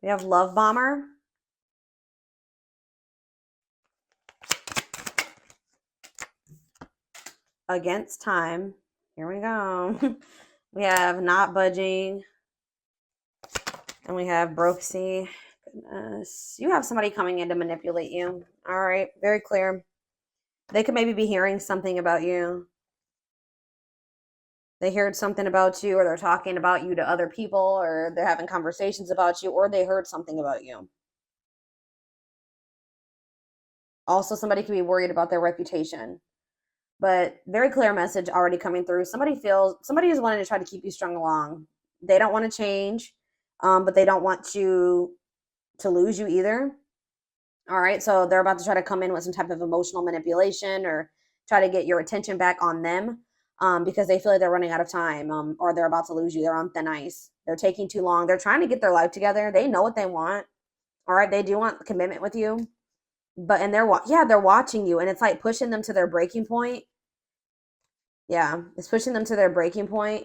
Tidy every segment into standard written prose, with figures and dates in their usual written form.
We have love bomber. Against time. Here we go. We have not budging. And we have Brooksy. Goodness. You have somebody coming in to manipulate you. All right. Very clear. They could maybe be hearing something about you. They heard something about you, or they're talking about you to other people, or they're having conversations about you, or they heard something about you. Also, somebody could be worried about their reputation. But very clear message already coming through. Somebody is wanting to try to keep you strung along. They don't want to change, but they don't want you to lose you either. All right, so they're about to try to come in with some type of emotional manipulation or try to get your attention back on them, because they feel like they're running out of time, or they're about to lose you. They're on thin ice. They're taking too long. They're trying to get their life together. They know what they want. All right, they do want commitment with you, but they're watching you, and it's like pushing them to their breaking point. Yeah, it's pushing them to their breaking point.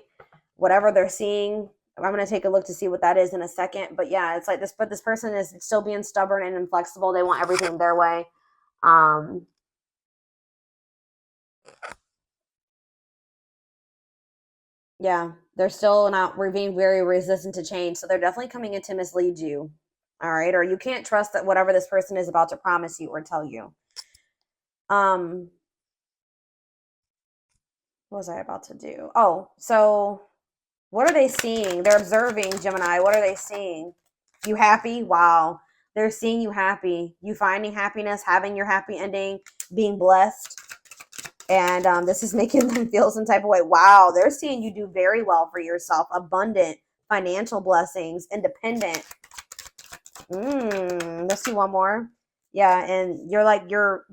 Whatever they're seeing, I'm going to take a look to see what that is in a second. But yeah, it's like this, but this person is still being stubborn and inflexible. They want everything their way. Yeah, they're still not, we're being very resistant to change. So they're definitely coming in to mislead you. All right. Or you can't trust that whatever this person is about to promise you or tell you. What was I about to do? Oh, so what are they seeing? They're observing, Gemini. What are they seeing? You happy? Wow. They're seeing you happy. You finding happiness, having your happy ending, being blessed. And this is making them feel some type of way. Wow. They're seeing you do very well for yourself. Abundant financial blessings, independent. Let's see one more. Yeah. And you're like, you're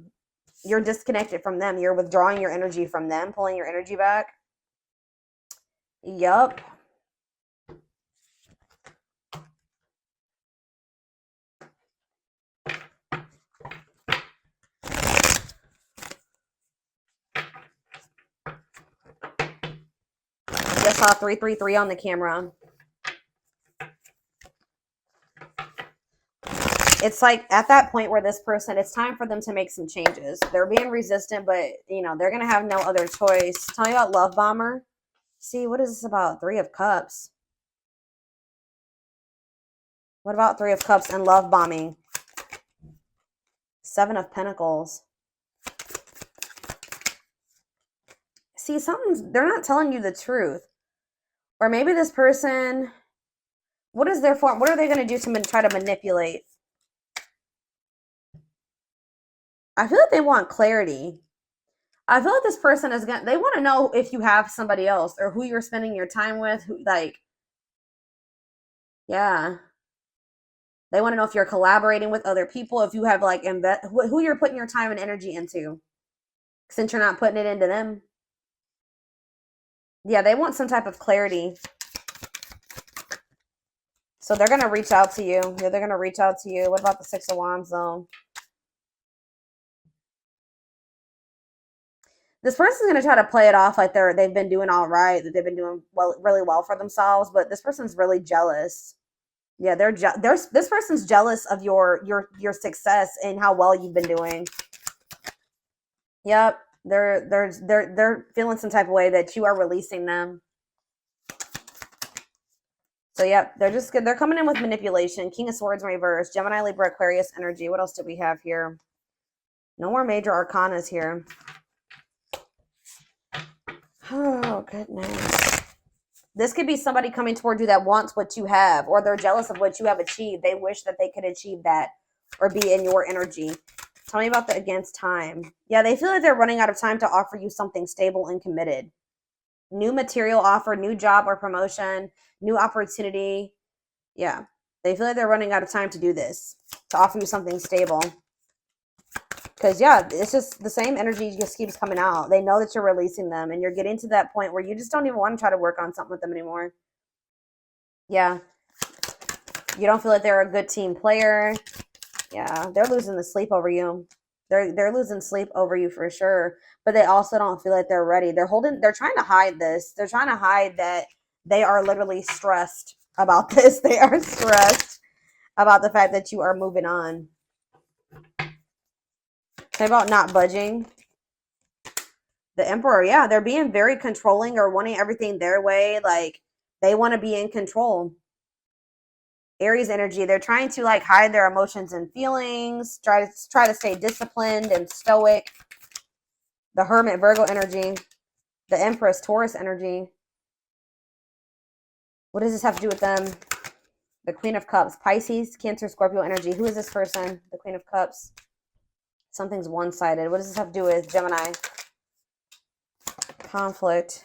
disconnected from them. You're withdrawing your energy from them, pulling your energy back. Yup. Just saw 333 on the camera. It's like at that point where this person, it's time for them to make some changes. They're being resistant, but they're going to have no other choice. Tell me about Love Bomber. See, what is this about? 3 of Cups. What about 3 of Cups and love bombing? 7 of Pentacles. See, they're not telling you the truth. Or maybe this person, what is their form? What are they going to do to try to manipulate? I feel like they want clarity. I feel like this person they want to know if you have somebody else or who you're spending your time with, yeah. They want to know if you're collaborating with other people, if you have who you're putting your time and energy into, since you're not putting it into them. Yeah, they want some type of clarity. So they're going to reach out to you. Yeah, they're going to reach out to you. What about the 6 of Wands, though? This person's going to try to play it off like they've been doing all right, that they've been doing really well for themselves, but this person's really jealous. Yeah, this person's jealous of your success and how well you've been doing. Yep, they're feeling some type of way that you are releasing them. So yep, they're coming in with manipulation. King of Swords in reverse, Gemini, Libra, Aquarius energy. What else do we have here? No more major arcanas here. Oh, goodness. This could be somebody coming toward you that wants what you have, or they're jealous of what you have achieved. They wish that they could achieve that or be in your energy. Tell me about the against time. Yeah, they feel like they're running out of time to offer you something stable and committed. New material offer, new job or promotion, new opportunity. Yeah, they feel like they're running out of time to do this, to offer you something stable. Because, yeah, it's just the same energy just keeps coming out. They know that you're releasing them, and you're getting to that point where you just don't even want to try to work on something with them anymore. Yeah. You don't feel like they're a good team player. Yeah, they're losing the sleep over you. They're losing sleep over you for sure. But they also don't feel like they're ready. They're trying to hide this. They're trying to hide that they are literally stressed about this. They are stressed. about the fact that you are moving on. Say about not budging. The Emperor, yeah, they're being very controlling or wanting everything their way. Like, they want to be in control. Aries energy, they're trying to like hide their emotions and feelings, try to stay disciplined and stoic. The Hermit, Virgo energy. The Empress, Taurus energy. What does this have to do with them? The Queen of Cups, Pisces, Cancer, Scorpio energy. Who is this person? The Queen of Cups. Something's one-sided. What does this have to do with Gemini? Conflict.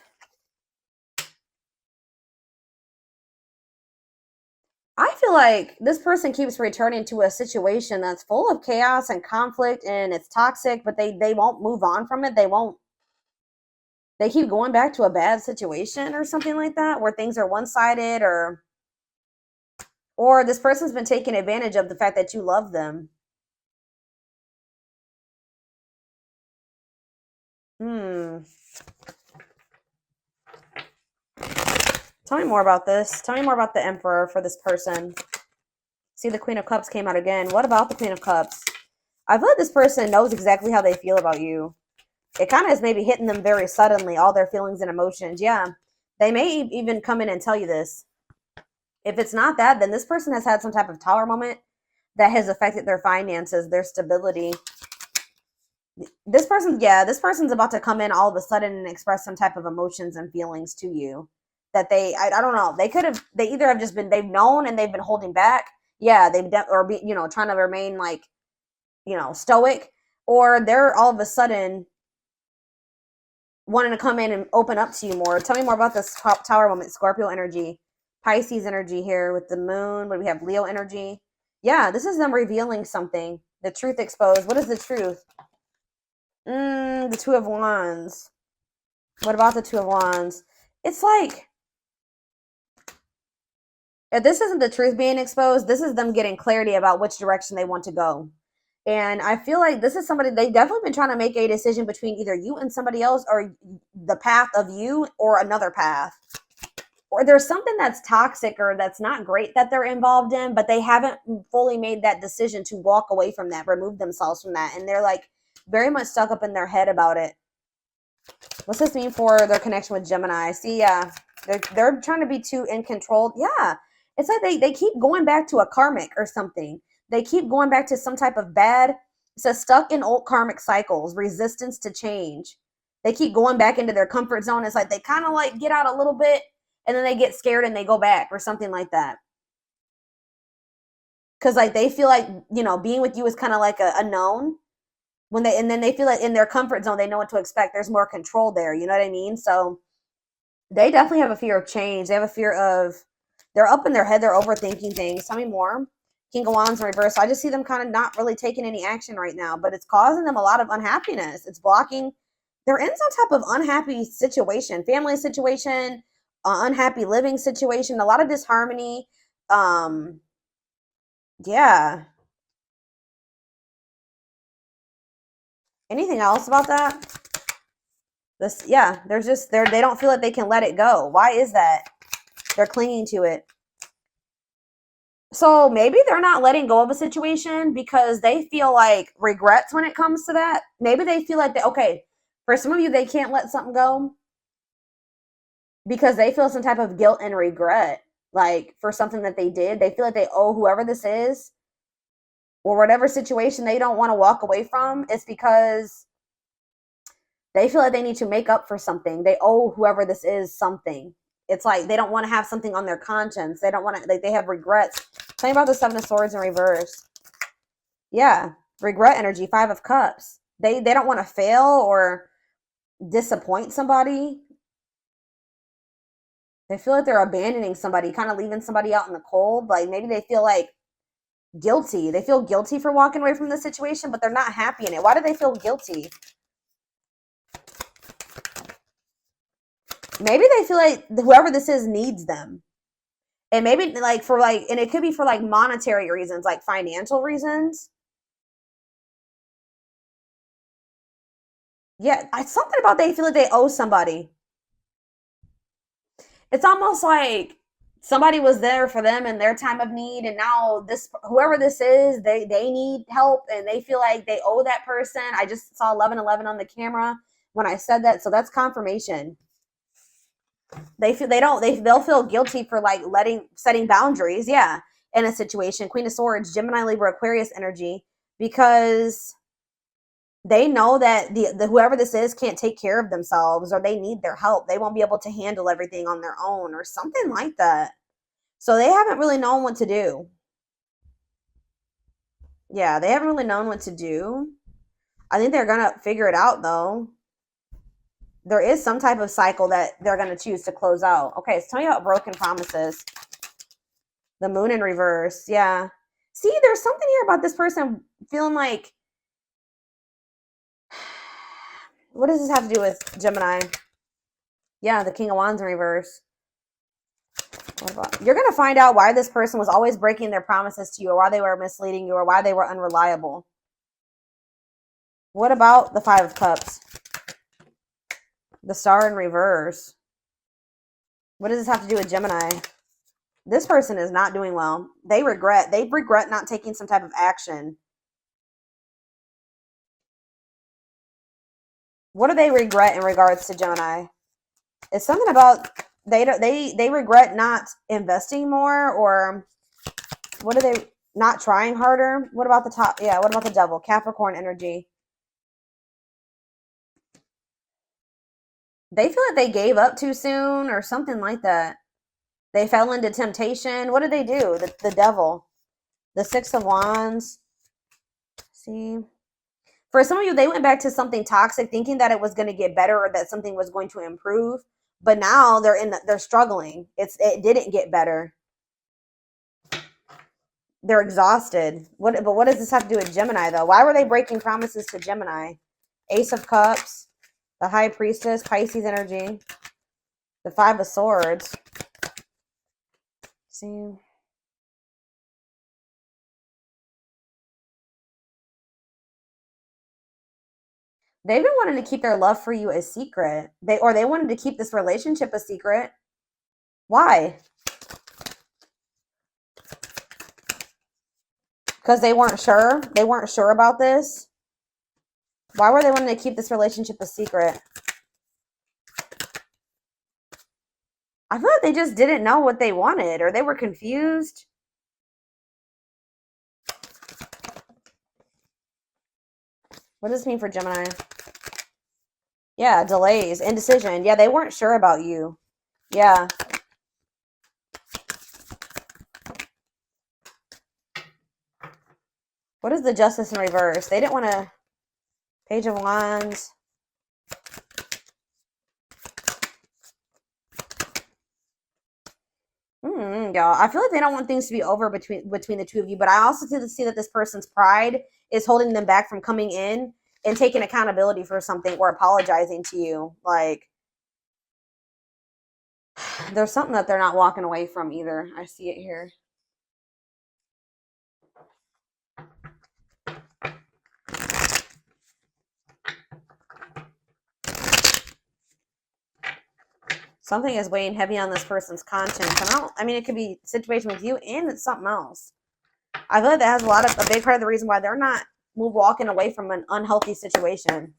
I feel like this person keeps returning to a situation that's full of chaos and conflict and it's toxic, but they won't move on from it. They keep going back to a bad situation or something like that where things are one-sided, or this person's been taking advantage of the fact that you love them. Tell me more about this. Tell me more about the Emperor for this person. See, the Queen of Cups came out again. What about the Queen of Cups? I feel like this person knows exactly how they feel about you. It kind of is maybe hitting them very suddenly, all their feelings and emotions. Yeah, they may even come in and tell you this. If it's not that, then this person has had some type of tower moment that has affected their finances, their stability. This person's about to come in all of a sudden and express some type of emotions and feelings to you that I don't know. They either have just been, they've known and they've been holding back. Yeah, trying to remain like, stoic, or they're all of a sudden wanting to come in and open up to you more. Tell me more about this top tower moment. Scorpio energy, Pisces energy here with the moon. What do we have? Leo energy. Yeah, this is them revealing something. The truth exposed. What is the truth? The Two of Wands. What about the Two of Wands? It's like, if this isn't the truth being exposed, this is them getting clarity about which direction they want to go. And I feel like this is somebody, they definitely been trying to make a decision between either you and somebody else, or the path of you or another path. Or there's something that's toxic or that's not great that they're involved in, but they haven't fully made that decision to walk away from that, remove themselves from that. And they're like very much stuck up in their head about it. What's this mean for their connection with Gemini? See, yeah, they're trying to be too in control. Yeah, it's like they keep going back to a karmic or something. They keep going back to some type of bad. It says stuck in old karmic cycles, resistance to change. They keep going back into their comfort zone. It's like they kind of like get out a little bit and then they get scared and they go back or something like that. Because like they feel like, being with you is kind of like a known. And then they feel like in their comfort zone, they know what to expect. There's more control there. You know what I mean? So they definitely have a fear of change. They have a fear of, they're up in their head. They're overthinking things. Tell me more. King of Wands in reverse. I just see them kind of not really taking any action right now, but it's causing them a lot of unhappiness. It's blocking. They're in some type of unhappy situation, family situation, unhappy living situation, a lot of disharmony. Yeah. Anything else about that? They don't feel like they can let it go. Why is that? They're clinging to it. So maybe they're not letting go of a situation because they feel like regrets when it comes to that. Maybe they feel like okay, for some of you, they can't let something go because they feel some type of guilt and regret, like for something that they did. They feel like they owe whoever this is or whatever situation they don't want to walk away from. It's because they feel like they need to make up for something. They owe whoever this is something. It's like they don't want to have something on their conscience. They don't want to, like, they have regrets. Tell me about the Seven of Swords in reverse. Yeah, regret energy, Five of Cups. They don't want to fail or disappoint somebody. They feel like they're abandoning somebody, kind of leaving somebody out in the cold. Like maybe they feel like guilty. They feel guilty for walking away from the situation, but they're not happy in it. Why do they feel guilty? Maybe they feel like whoever this is needs them. And maybe like and it could be for like monetary reasons, like financial reasons. Yeah, something about they feel like they owe somebody. It's almost like somebody was there for them in their time of need, and now this, whoever this is, they need help and they feel like they owe that person. I just saw 1111 on the camera when I said that, so that's confirmation. They'll feel guilty for like setting boundaries, yeah, in a situation. Queen of Swords, Gemini, Libra, Aquarius energy, because they know that the whoever this is can't take care of themselves, or they need their help. They won't be able to handle everything on their own or something like that. So they haven't really known what to do. Yeah, they haven't really known what to do. I think they're going to figure it out, though. There is some type of cycle that they're going to choose to close out. Okay, so tell me about broken promises. The moon in reverse. Yeah. See, there's something here about this person feeling like... What does this have to do with Gemini? Yeah, the King of Wands in reverse. You're going to find out why this person was always breaking their promises to you, or why they were misleading you, or why they were unreliable. What about the Five of Cups? The Star in reverse. What does this have to do with Gemini? This person is not doing well. They regret not taking some type of action. What do they regret in regards to Gemini? It's something about they regret not investing more, or what are they not trying harder? What about the top? Yeah, what about the Devil? Capricorn energy. They feel like they gave up too soon or something like that. They fell into temptation. What did they do? The Devil. The Six of Wands. See? For some of you, they went back to something toxic thinking that it was going to get better or that something was going to improve. But now they're struggling. It didn't get better. They're exhausted. But what does this have to do with Gemini, though? Why were they breaking promises to Gemini? Ace of Cups. The High Priestess, Pisces energy. The Five of Swords. See? They've been wanting to keep their love for you a secret. They wanted to keep this relationship a secret. Why? Because they weren't sure? They weren't sure about this? Why were they wanting to keep this relationship a secret? I feel like they just didn't know what they wanted, or they were confused. What does this mean for Gemini? Yeah, delays, indecision. Yeah, they weren't sure about you. Yeah. What is the Justice in reverse? They didn't want to... Page of Wands. Y'all, I feel like they don't want things to be over between the two of you, but I also see that this person's pride is holding them back from coming in and taking accountability for something or apologizing to you. Like, there's something that they're not walking away from either. I see it here. Something is weighing heavy on this person's conscience. I mean, it could be a situation with you, and it's something else. I feel like that has a big part of the reason why they're not walking away from an unhealthy situation.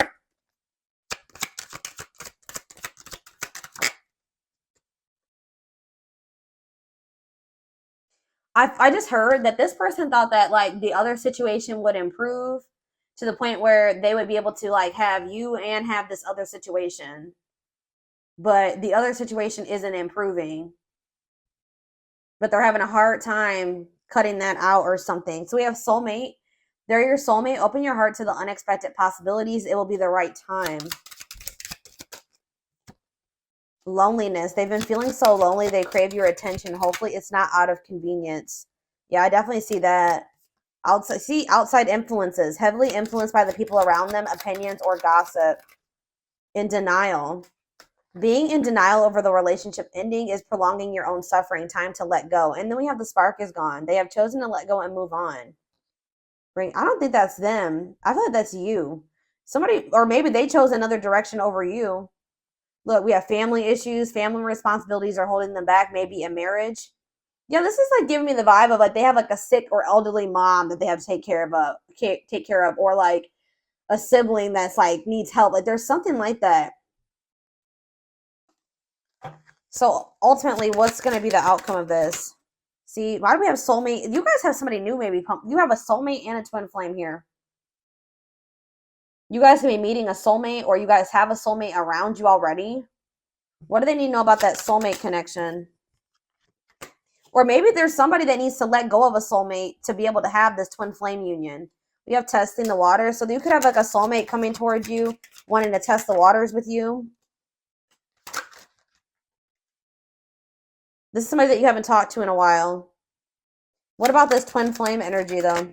I just heard that this person thought that like the other situation would improve to the point where they would be able to like have you and have this other situation. But the other situation isn't improving. But they're having a hard time cutting that out or something. So we have soulmate. They're your soulmate. Open your heart to the unexpected possibilities. It will be the right time. Loneliness. They've been feeling so lonely. They crave your attention. Hopefully it's not out of convenience. Yeah, I definitely see that. Outside influences. Heavily influenced by the people around them, opinions, or gossip. In denial. Being in denial over the relationship ending is prolonging your own suffering. Time to let go. And then we have the spark is gone. They have chosen to let go and move on. I don't think that's them. I feel like that's you. Somebody, or maybe they chose another direction over you. Look, we have family issues. Family responsibilities are holding them back. Maybe a marriage. Yeah, this is like giving me the vibe of like they have like a sick or elderly mom that they have to take care of, or like a sibling that's like needs help. Like there's something like that. So ultimately, what's going to be the outcome of this? See, why do we have soulmate? You guys have somebody new, maybe. You have a soulmate and a twin flame here. You guys can be meeting a soulmate, or you guys have a soulmate around you already. What do they need to know about that soulmate connection? Or maybe there's somebody that needs to let go of a soulmate to be able to have this twin flame union. We have testing the water. So you could have like a soulmate coming towards you, wanting to test the waters with you. This is somebody that you haven't talked to in a while. What about this twin flame energy, though?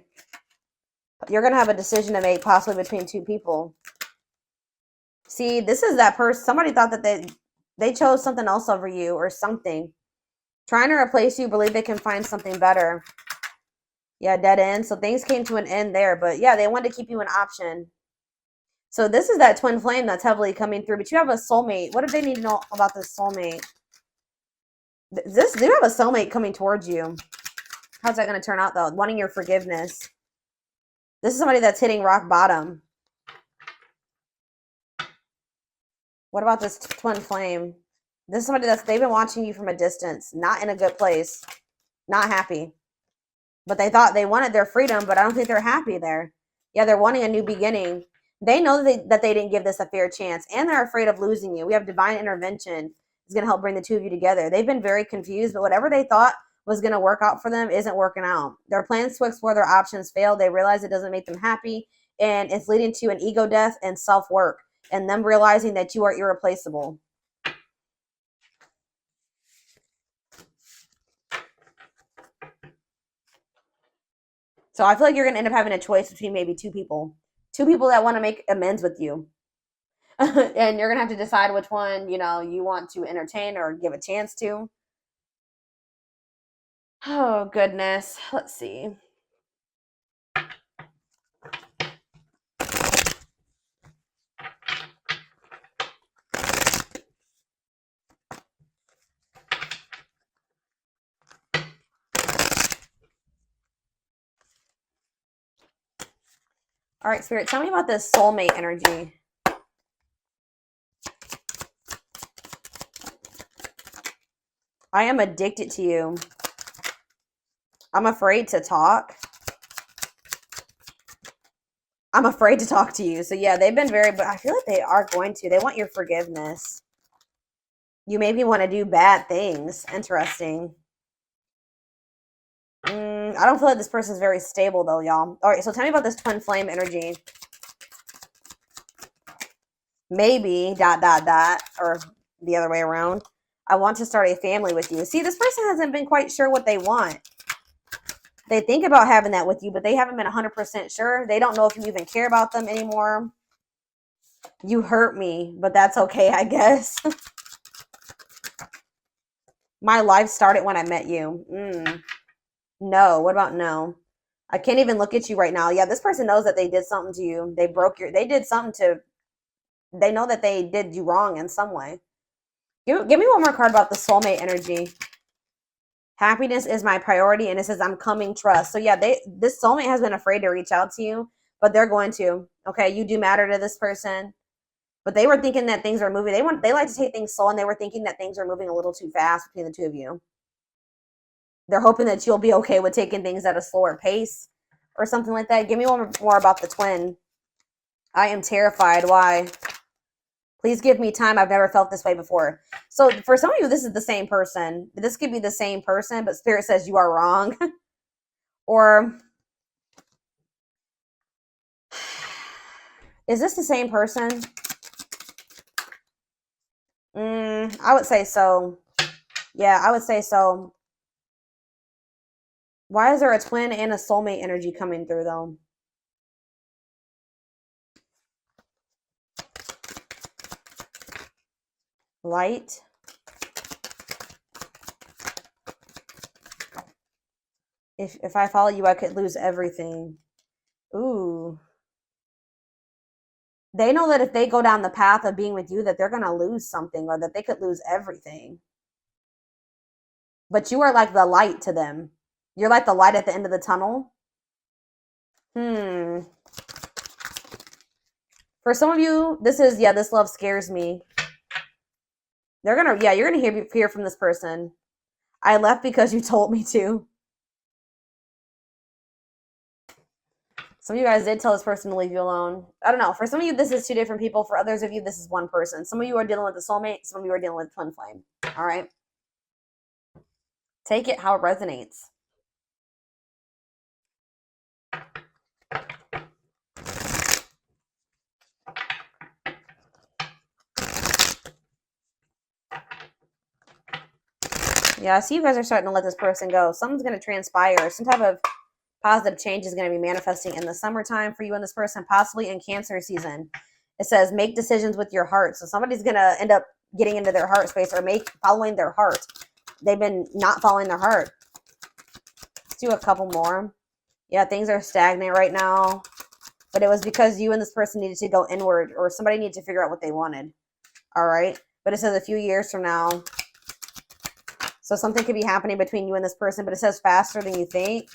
You're going to have a decision to make, possibly between two people. See, this is that person. Somebody thought that they chose something else over you or something. Trying to replace you, believe they can find something better. Yeah, dead end. So things came to an end there. But yeah, they wanted to keep you an option. So this is that twin flame that's heavily coming through. But you have a soulmate. What do they need to know about this soulmate? You have a soulmate coming towards you. How's that going to turn out, though? Wanting your forgiveness. This is somebody that's hitting rock bottom. What about this twin flame? This is somebody they've been watching you from a distance, not in a good place, not happy. But they thought they wanted their freedom, but I don't think they're happy there. Yeah, they're wanting a new beginning. They know that they didn't give this a fair chance, and they're afraid of losing you. We have divine intervention is going to help bring the two of you together. They've been very confused, but whatever they thought was going to work out for them isn't working out. Their plans to explore their options failed. They realize it doesn't make them happy, and it's leading to an ego death and self-work, and them realizing that you are irreplaceable. So I feel like you're going to end up having a choice between maybe two people that want to make amends with you. And you're going to have to decide which one, you want to entertain or give a chance to. Oh, goodness. Let's see. All right, Spirit, tell me about this soulmate energy. I am addicted to you. I'm afraid to talk. I'm afraid to talk to you. So yeah, they've been but I feel like they are going to. They want your forgiveness. You maybe want to do bad things. Interesting. I don't feel like this person's very stable though, y'all. All right, so tell me about this twin flame energy. Maybe, ... or the other way around. I want to start a family with you. See, this person hasn't been quite sure what they want. They think about having that with you, but they haven't been 100% sure. They don't know if you even care about them anymore. You hurt me, but that's okay, I guess. My life started when I met you. No. What about no? I can't even look at you right now. Yeah, this person knows that they did something to you. They know that they did you wrong in some way. Give me one more card about the soulmate energy. Happiness is my priority, and it says I'm coming trust. So yeah, this soulmate has been afraid to reach out to you, but they're going to. Okay, you do matter to this person. But they were thinking that things are moving. They like to take things slow, and they were thinking that things are moving a little too fast between the two of you. They're hoping that you'll be okay with taking things at a slower pace or something like that. Give me one more about the twin. I am terrified. Why? Please give me time. I've never felt this way before. So for some of you, this is the same person. This could be the same person, but Spirit says you are wrong. Or is this the same person? I would say so. Yeah, I would say so. Why is there a twin and a soulmate energy coming through, though? Light. If I follow you, I could lose everything. Ooh. They know that if they go down the path of being with you, that they're going to lose something, or that they could lose everything. But you are like the light to them. You're like the light at the end of the tunnel. For some of you, this is, yeah, this love scares me. They're gonna, yeah, you're gonna hear from this person. I left because you told me to. Some of you guys did tell this person to leave you alone. I don't know. For some of you, this is two different people. For others of you, this is one person. Some of you are dealing with a soulmate. Some of you are dealing with twin flame. All right. Take it how it resonates. Yeah, I see you guys are starting to let this person go. Something's going to transpire. Some type of positive change is going to be manifesting in the summertime for you and this person, possibly in Cancer season. It says make decisions with your heart. So somebody's going to end up getting into their heart space or following their heart. They've been not following their heart. Let's do a couple more. Yeah, things are stagnant right now. But it was because you and this person needed to go inward, or somebody needed to figure out what they wanted. All right. But it says a few years from now. So something could be happening between you and this person, but it says faster than you think.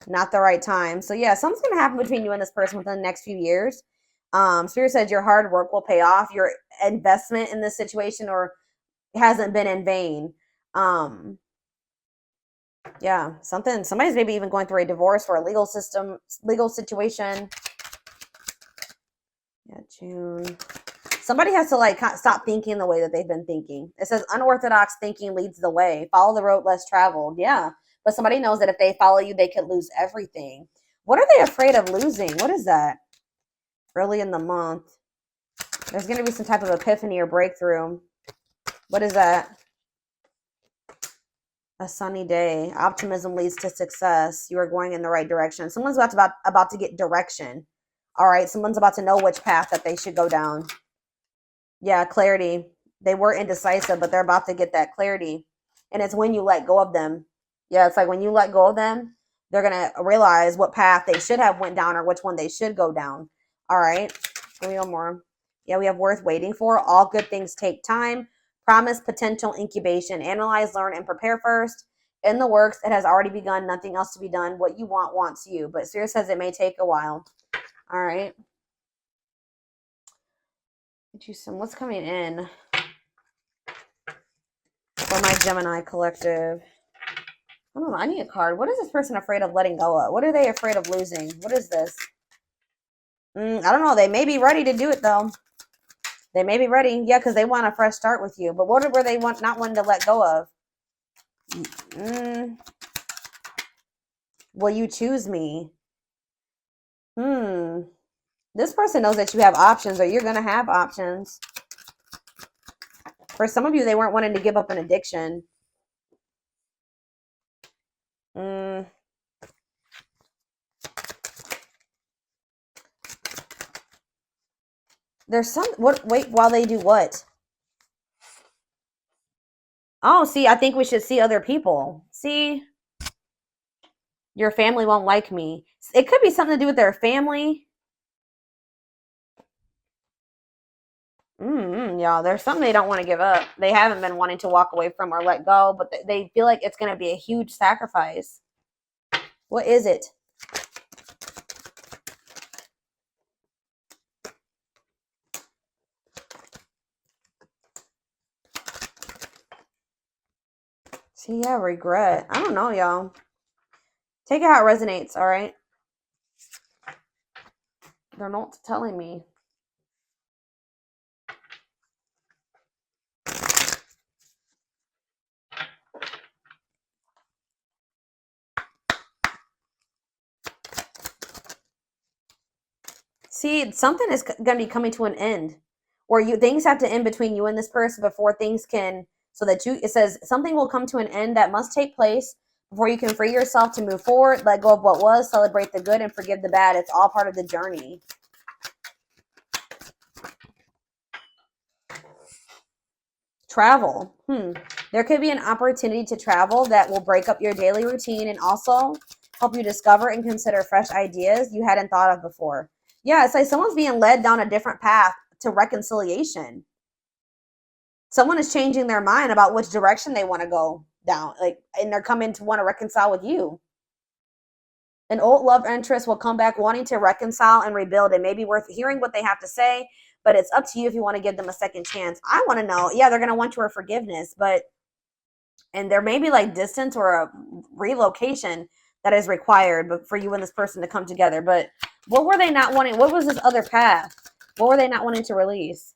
Not the right time. So yeah, something's going to happen between you and this person within the next few years. Spirit said your hard work will pay off. Your investment in this situation or hasn't been in vain. Yeah, somebody's maybe even going through a divorce or a legal situation. Yeah, June. Somebody has to like stop thinking the way that they've been thinking. It says unorthodox thinking leads the way. Follow the road less traveled. Yeah. But somebody knows that if they follow you, they could lose everything. What are they afraid of losing? What is that? Early in the month. There's going to be some type of epiphany or breakthrough. What is that? A sunny day. Optimism leads to success. You are going in the right direction. Someone's about to get direction. All right. Someone's about to know which path that they should go down. Yeah, clarity. They were indecisive, but they're about to get that clarity. And it's when you let go of them. Yeah, it's like when you let go of them, they're going to realize what path they should have went down or which one they should go down. All right. 3 more. Yeah, we have worth waiting for. All good things take time. Promise, potential, incubation. Analyze, learn, and prepare first. In the works, it has already begun. Nothing else to be done. What you want wants you. But Spirit says it may take a while. All right. Get you some. What's coming in for my Gemini collective? I don't know. I need a card. What is this person afraid of letting go of? What are they afraid of losing? What is this? I don't know. They may be ready to do it, though. They may be ready. Yeah, because they want a fresh start with you. But what were they not wanting to let go of? Will you choose me? This person knows that you have options or you're going to have options. For some of you, they weren't wanting to give up an addiction. There's wait, while they do what? Oh, see, I think we should see other people. See? Your family won't like me. It could be something to do with their family. Yeah, there's something they don't want to give up. They haven't been wanting to walk away from or let go, but they feel like it's going to be a huge sacrifice. What is it? See, yeah, regret. I don't know, y'all. Take it how it resonates, all right? They're not telling me. See, something is going to be coming to an end. Or things have to end between you and this person before things can, so that it says something will come to an end that must take place before you can free yourself to move forward, let go of what was, celebrate the good, and forgive the bad. It's all part of the journey. Travel. There could be an opportunity to travel that will break up your daily routine and also help you discover and consider fresh ideas you hadn't thought of before. Yeah, it's like someone's being led down a different path to reconciliation. Someone is changing their mind about which direction they want to go. down, like, and they're coming to want to reconcile with you. An old love interest will come back wanting to reconcile and rebuild. It may be worth hearing what they have to say, but it's up to you if you want to give them a second chance. I want to know, yeah, they're going to want your forgiveness, and there may be like distance or a relocation that is required but for you and this person to come together. But what were they not wanting? What was this other path? What were they not wanting to release?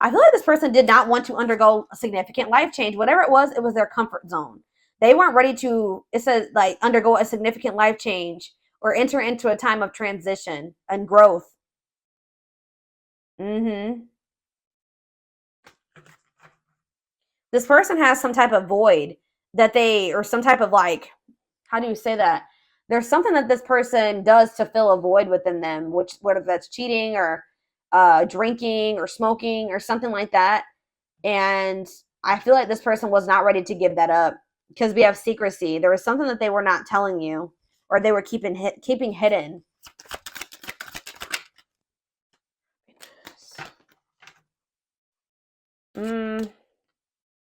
I feel like this person did not want to undergo a significant life change. Whatever it was their comfort zone. They weren't ready to, it says, like, undergo a significant life change or enter into a time of transition and growth. This person has some type of void that they, or some type of, like, how do you say that? There's something that this person does to fill a void within them, which, whether that's cheating or drinking or smoking or something like that. And I feel like this person was not ready to give that up because we have secrecy. There was something that they were not telling you, or they were keeping hidden.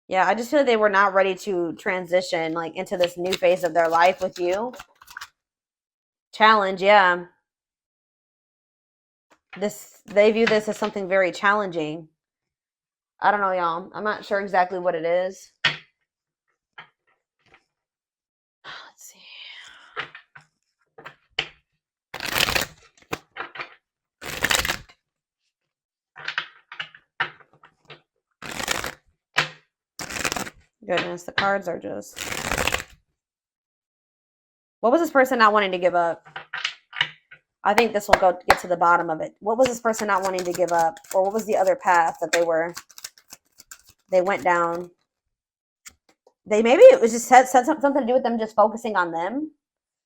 Yeah, I just feel like they were not ready to transition, like, into this new phase of their life with you. Challenge, yeah. They view this as something very challenging. I don't know, y'all. I'm not sure exactly what it is. Let's see. Goodness, the cards are just... What was this person not wanting to give up? I think this will get to the bottom of it. What was this person not wanting to give up? Or what was the other path that they went down? Maybe it was just had something to do with them just focusing on them.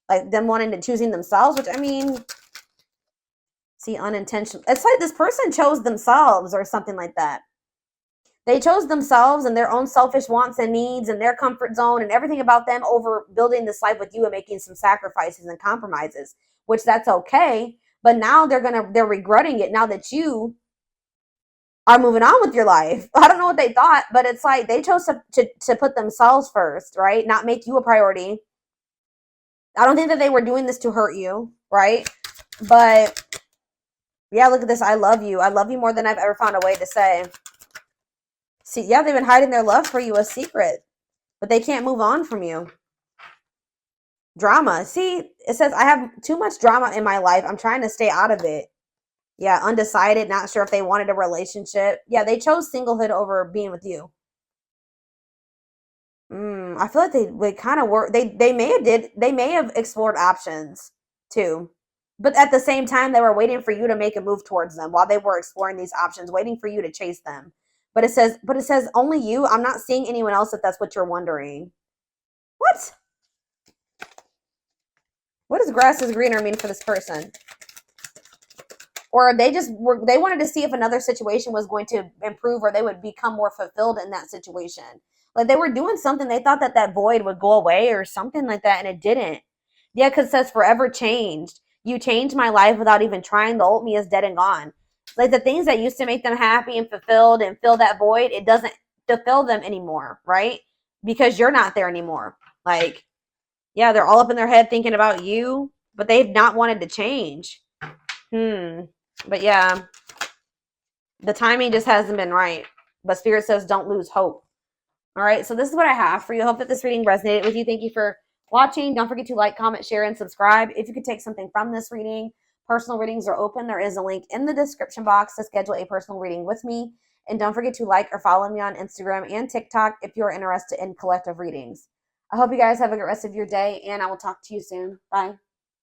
Like them wanting to choosing themselves, which, I mean, see, unintentional. It's like this person chose themselves or something like that. They chose themselves and their own selfish wants and needs and their comfort zone and everything about them over building this life with you and making some sacrifices and compromises, which that's okay. But now they're regretting it now that you are moving on with your life. I don't know what they thought, but it's like they chose to put themselves first, right? Not make you a priority. I don't think that they were doing this to hurt you, right? But yeah, look at this. I love you. I love you more than I've ever found a way to say. See, yeah, they've been hiding their love for you a secret, but they can't move on from you. Drama. See, it says, I have too much drama in my life. I'm trying to stay out of it. Yeah, undecided, not sure if they wanted a relationship. Yeah, they chose singlehood over being with you. I feel like they kind of were. They may have explored options too, but at the same time, they were waiting for you to make a move towards them while they were exploring these options, waiting for you to chase them. But it says only you. I'm not seeing anyone else if that's what you're wondering. What? What does grass is greener mean for this person? Or they wanted to see if another situation was going to improve or they would become more fulfilled in that situation. Like they were doing something. They thought that void would go away or something like that, and it didn't. Yeah, because it says forever changed. You changed my life without even trying. The old me is dead and gone. Like the things that used to make them happy and fulfilled and fill that void, it doesn't fulfill them anymore, right? Because you're not there anymore. Like, yeah, they're all up in their head thinking about you, but they've not wanted to change. But yeah, the timing just hasn't been right. But Spirit says don't lose hope. All right, so this is what I have for you. I hope that this reading resonated with you. Thank you for watching. Don't forget to like, comment, share, and subscribe. If you could take something from this reading, personal readings are open. There is a link in the description box to schedule a personal reading with me. And don't forget to like or follow me on Instagram and TikTok if you're interested in collective readings. I hope you guys have a good rest of your day, and I will talk to you soon. Bye.